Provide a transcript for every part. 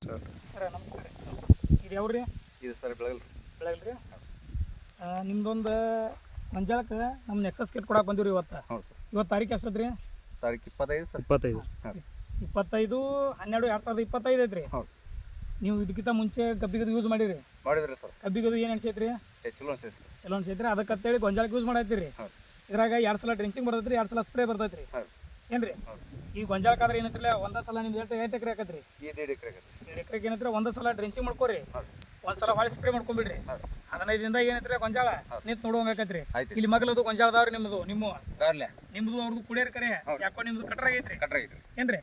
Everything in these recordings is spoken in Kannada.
ಸರ್ ನಮಸ್ಕಾರ. ಇದು ಯಾವ್ರಿ? ಇದು ಸರ್ ಬೆಳಗಲ್ರಿ. ನಿಮ್ದೊಂದು ಮಂಜಾಳಕ್ಕೆ ನಮ್ಮ ನೆಕ್ಸಸ್ ಕಿಟ್ ಕೊಡಕ್ಕೆ ಬಂದಿವ್ರಿ ಇವತ್ತು. ಹೌದು ಸರ್. ಇವತ್ತು ತಾರೀಕು ಎಷ್ಟದ್ರಿ? ತಾರೀಕು 25 ಸರ್. 25/12/2025 ಐತ್ರಿ. ಹೌದು. ನೀವು ಇದಕ್ಕಿಂತ ಮುಂಚೆ ಕಬ್ಬಿಗದು ಯೂಸ್ ಮಾಡಿರಿ? ಮಾಡಿದ್ರಿ ಸರ್. ಕಬ್ಬಿಗದು ಏನು ಅನ್ಸೈತ್ರಿ? ಚಲೋ ಅನ್ಸೈತಿ ಸರ್. ಚಲೋ ಅನ್ಸೈತ್ರಿ. ಅದಕ್ಕಂತೇಳಿ ಗೊಂಜಾಳಕ್ಕೆ ಯೂಸ್ ಮಾಡತ್ತೀರಿ. ಇದ್ರಾಗ 2 ಸಲ ಡ್ರಿಂಚಿಂಗ್ ಬರ್ತೈತ್ರಿ, 2 ಸಲ ಸ್ಪ್ರೇ ಬರ್ತೈತ್ರಿ. ಏನ್ರಿ? ಈ ಗೊಂಜಾಳಕ್ಕಾದ್ರೆ ಏನೈತ್ರಲ್ಲ, ಒಂದೇ ಸಲ ನಿಮ್ದು ಎಷ್ಟು ಎಕರೆ ಆಕತ್ರಿ? 2 ಎಕರೆ. 2 ಎಕರೆಗೆ ಏನೈತ್ರಿ, ಒಂದೇ ಸಲ ಡ್ರಿಂಚಿಂಗ್ ಮಾಡ್ಕೋರಿ, ಒಂದ್ ಸಲ ಹೊಳ್ಳಿ ಸ್ಪ್ರೇ ಮಾಡ್ಕೊಂಡ್ಬಿಡ್ರಿ. 15 ದಿನದಾಗ ಏನೈತ್ರಿ ಗೊಂಜಾಳ ನಿಂತ್ ನೋಡುವಂಗ ಆಕತ್ರಿ. ಇಲ್ಲಿ ಮಗಲದು ಗೊಂಜಾಳದವ್ರಿ, ನಿಮ್ದು ನಿಮ್ದು ಅವ್ರದ್ದು ಕುಡಿಯರ್ ಕರೆ. ಯಾಕೋ ನಿಮ್ದು ಕಟ್ರ ಆಗೈತ್ರಿ ಏನ್ರಿ?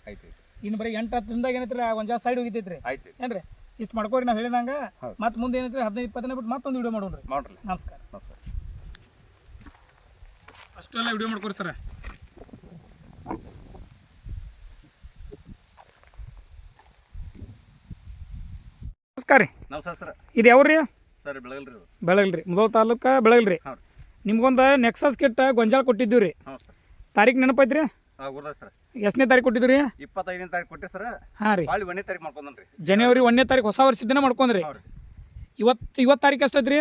ಇನ್ನು ಬರೀ 8-10 ದಿನದಾಗ ಏನೈತ್ರಿ ಆ ಗೊಂಜಾಳ ಸೈಡ್ ಹೋಗಿತೈತ್ರಿ ಏನ್ರಿ? ಇಷ್ಟು ಮಾಡ್ಕೋರಿ ನಾವು ಹೇಳಿದಂಗ. ಮತ್ತೆ ಮುಂದೆ ಏನೈತ್ರಿ 15-20 ದಿನ ಬಿಟ್ಟು ಮತ್ತೊಂದು ವಿಡಿಯೋ ಮಾಡೋಣ್ರಿ. ನಮಸ್ಕಾರ. ಅಷ್ಟೆಲ್ಲ ವಿಡಿಯೋ ಮಾಡ್ಕೊರಿ ಸರ್. ನಮಸ್ಕಾರ ರೀ. ನಮಸ್ಕಾರ ಸರ್. ಇದು ಯಾವ್ರಿ? ಸರ್ ಬೆಳಗಲ್ರಿ, ಮುಧೋಳ ತಾಲೂಕ ಬೆಳಗಲ್ರಿ. ನಿಮ್ಗೊಂದು ನೆಕ್ಸಸ್ ಕಿಟ್ ಗೊಂಜಾಳ ಕೊಟ್ಟಿದ್ದೀವಿ ರೀ. ತಾರೀಕು ನೆನಪೈತ್ರಿ? ಎಷ್ಟನೇ ತಾರೀಕು ಕೊಟ್ಟಿದ್ರಿ? 25ನೇ ತಾರೀಕು ಕೊಟ್ಟೆ ಸರ್. ಹಾಂ ರೀ. 1ನೇ ತಾರೀಕು ಮಾಡ್ಕೊಂಡ್ರಿ. ಜನವರಿ 1ನೇ ತಾರೀಕು ಹೊಸ ವರ್ಷದ ದಿನ ಮಾಡ್ಕೊಂಡ್ರಿ. ಇವತ್ತು ತಾರೀಕು ಎಷ್ಟೈತ್ರಿ?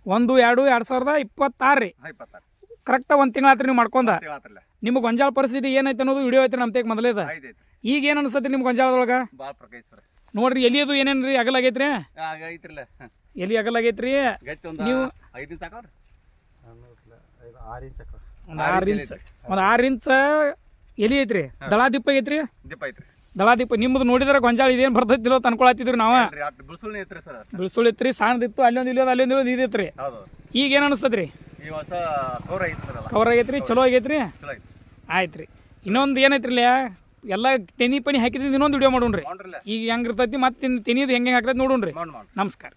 1/2/2026 ರೀ. ಕರೆಕ್ಟ್ 1 ತಿಂಗಳ ಆತ್ರಿ ನೀವು ಮಾಡ್ಕೊಂಡ. ನಿಮ್ಗೆ ಗೊಂಜಾಳ ಪರಿಸ್ಥಿತಿ ಏನೈತೆ ಅನ್ನೋದು ವಿಡಿಯೋ ಐತ್ರಿ ನಮ್ಮ ತೆಗೆ ಮೊದಲೇದ. ಈಗ ಏನು ಅನ್ಸತ್ರಿ ನಿಮ್ಗೆ ಗೊಂಜಾಳದೊಳಗೆ? ನೋಡ್ರಿ, ಎಲಿ ಅದು ಏನೇನ್ರಿ ಅಗಲಾಗೈತ್ರಿ? ಎಲಿ ಅಗಲಾಗೈತ್ರಿ. ನೀವು 6 ಇಂಚ್ ಎಲಿ ಐತ್ರಿ. ದಳ ದೀಪ ಐತ್ರಿ. ದಳ ದೀಪ ನಿಮ್ದು ನೋಡಿದ್ರೆ ಗೊಂಜಾಳ ಇದೇನು ಬರ್ತೈತಿಲ್ಲ ಅಂತ ಅನ್ಕೊಳತ್ತಿದ್ರಿ ನಾವು. ಬಿಳ್ಸುಳಿ ಐತ್ರಿ, ಸಣ್ಣದಿತ್ತು, ಅಲ್ಲೊಂದು ಇಲ್ಲೊಂದು ಇದೈತ್ರಿ. ಈಗ ಏನು ಅನಿಸ್ತದ್ರಿ? ಕವರ್ ಆಗೈತ್ರಿ, ಚಲೋ ಆಗೈತ್ರಿ. ಆಯ್ತು ರೀ. ಇನ್ನೊಂದು ಏನೈತ್ರಿ, ಎಲ್ಲ ತೆನಿ ಪನಿ ಹಾಕಿದ್ರೆ ಇನ್ನೊಂದು ವಿಡಿಯೋ ಮಾಡೋಣ್ರಿ. ಈಗ ಹೆಂಗಿರ್ತೈತಿ ಮತ್ತೆ ತೆನಿದು ಹೆಂಗೆ ಹಾಕ್ತೈತಿ ನೋಡೋಣ್ರಿ. ನಮಸ್ಕಾರ.